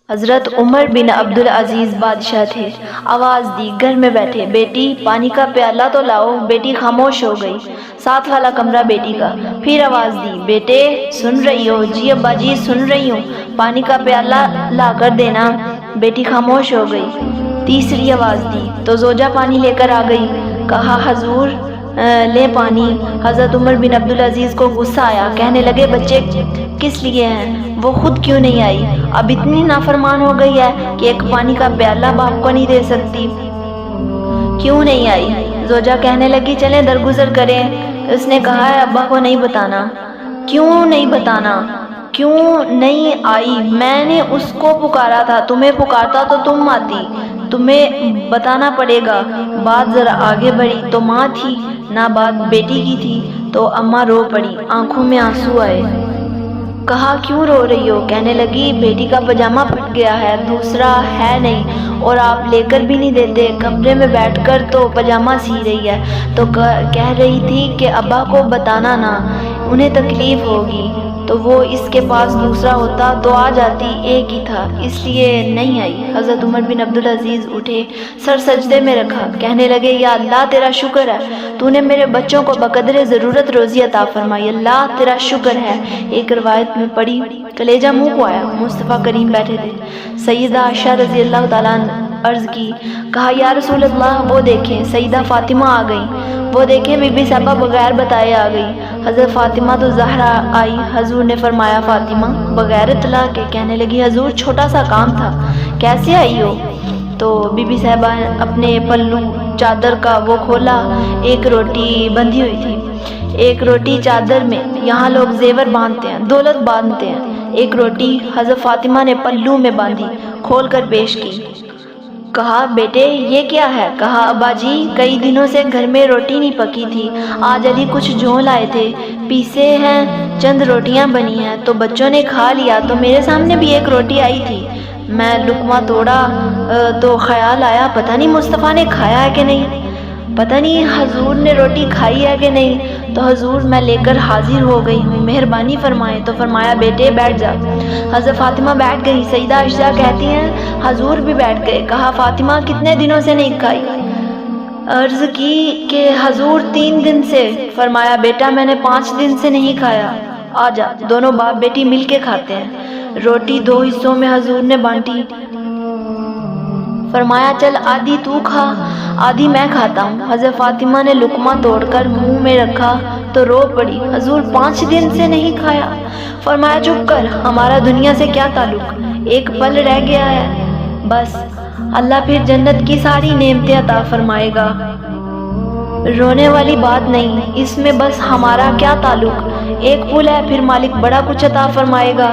حضرت عمر بن عبدالعزیز بادشاہ تھے۔ آواز دی، گھر میں بیٹھے، بیٹی پانی کا پیالہ تو لاؤ۔ بیٹی خاموش ہو گئی۔ ساتھ والا کمرہ بیٹی کا۔ پھر آواز دی، بیٹے سن رہی ہو؟ جی ابا جی سن رہی ہوں، پانی کا پیالہ لا کر دینا۔ بیٹی خاموش ہو گئی۔ تیسری آواز دی تو زوجہ پانی لے کر آ گئی۔ کہا حضور لے پانی۔ حضرت عمر بن عبدالعزیز کو غصہ آیا، کہنے لگے بچے کس لیے ہیں؟ وہ خود کیوں نہیں آئی؟ اب اتنی نافرمان ہو گئی ہے کہ ایک پانی کا پیالہ باپ کو نہیں دے سکتی، کیوں نہیں آئی؟ زوجہ کہنے لگی چلیں درگزر کریں۔ اس نے کہا ہے ابا کو نہیں بتانا۔ کیوں نہیں بتانا؟ کیوں نہیں آئی؟ میں نے اس کو پکارا تھا، تمہیں پکارتا تو تم آتی، تمہیں بتانا پڑے گا۔ بات ذرا آگے بڑھی تو ماں تھی، نہ بات بیٹی کی تھی تو اماں رو پڑی، آنکھوں میں آنسو آئے۔ کہا کیوں رو رہی ہو؟ کہنے لگی بیٹی کا پاجامہ پھٹ گیا ہے، دوسرا ہے نہیں، اور آپ لے کر بھی نہیں دیتے، کمرے میں بیٹھ کر تو پاجامہ سی رہی ہے، تو کہہ رہی تھی کہ ابا کو بتانا نا، انہیں تکلیف ہوگی، تو وہ اس کے پاس دوسرا ہوتا تو آ جاتی، ایک ہی تھا، اس لیے نہیں آئی۔ حضرت عمر بن عبدالعزیز اٹھے، سر سجدے میں رکھا، کہنے لگے یا اللہ تیرا شکر ہے، تو نے میرے بچوں کو بقدر ضرورت روزی عطا فرمائی، اللہ تیرا شکر ہے۔ ایک روایت میں پڑھی، کلیجہ منہ کو آیا۔ مصطفیٰ کریم بیٹھے تھے۔ سیدہ عائشہ رضی اللہ تعالیٰ عنہ عرض کی، کہا یا رسول اللہ وہ دیکھیں۔ سیدہ فاطمہ آ گئیں، وہ دیکھیں بی بی صاحبہ بغیر بتائے آ گئی۔ حضرت فاطمہ تو زہرا آئی، حضور نے فرمایا فاطمہ بغیر اطلاع کے؟ کہنے لگی حضور چھوٹا سا کام تھا۔ کیسے آئی ہو؟ تو بی بی صاحبہ اپنے پلو چادر کا وہ کھولا، ایک روٹی بندھی ہوئی تھی، ایک روٹی چادر میں، یہاں لوگ زیور باندھتے ہیں، دولت باندھتے ہیں، ایک روٹی حضرت فاطمہ نے پلو میں باندھی، کھول کر پیش کی۔ کہا بیٹے یہ کیا ہے؟ کہا ابا جی کئی دنوں سے گھر میں روٹی نہیں پکی تھی، آج علی کچھ جوں لائے تھے، پیسے ہیں، چند روٹیاں بنی ہیں تو بچوں نے کھا لیا، تو میرے سامنے بھی ایک روٹی آئی تھی، میں لقمہ توڑا تو خیال آیا پتہ نہیں مصطفیٰ نے کھایا ہے کہ نہیں، پتہ نہیں حضور نے روٹی کھائی ہے کہ نہیں، تو حضور میں لے کر حاضر ہو گئی ہوں، مہربانی فرمائیں۔ تو فرمایا بیٹے بیٹھ جا۔ حضرت فاطمہ بیٹھ گئی۔ سیدہ عائشہ کہتی ہیں حضور بھی بیٹھ گئے۔ کہا فاطمہ کتنے دنوں سے نہیں کھائی؟ عرض کی کہ حضور 3 دن سے۔ فرمایا بیٹا میں نے 5 دن سے نہیں کھایا، آ جا، دونوں باپ بیٹی مل کے کھاتے ہیں۔ روٹی 2 حصوں میں حضور نے بانٹی، فرمایا چل آدھی تو کھا آدھی میں کھاتا ہوں۔ حضرت فاطمہ نے لقمہ توڑ کر منہ میں رکھا تو رو پڑی، حضور 5 دن سے نہیں کھایا؟ فرمایا چپ کر، ہمارا دنیا سے کیا تعلق، ایک پل رہ گیا ہے، بس اللہ پھر جنت کی ساری نعمتیں عطا فرمائے گا، رونے والی بات نہیں، اس میں بس ہمارا کیا تعلق، ایک پل ہے پھر مالک بڑا کچھ عطا فرمائے گا۔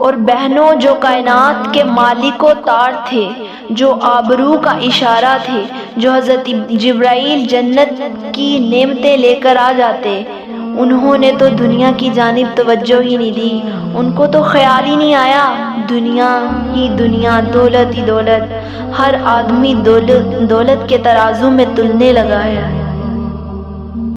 اور بہنوں جو کائنات کے مالک و تار تھے، جو آبرو کا اشارہ تھے، جو حضرت جبرائیل جنت کی نعمتیں لے کر آ جاتے، انہوں نے تو دنیا کی جانب توجہ ہی نہیں دی، ان کو تو خیال ہی نہیں آیا، دنیا ہی دنیا، دولت ہی دولت، ہر آدمی دولت کے ترازو میں تلنے لگا ہے۔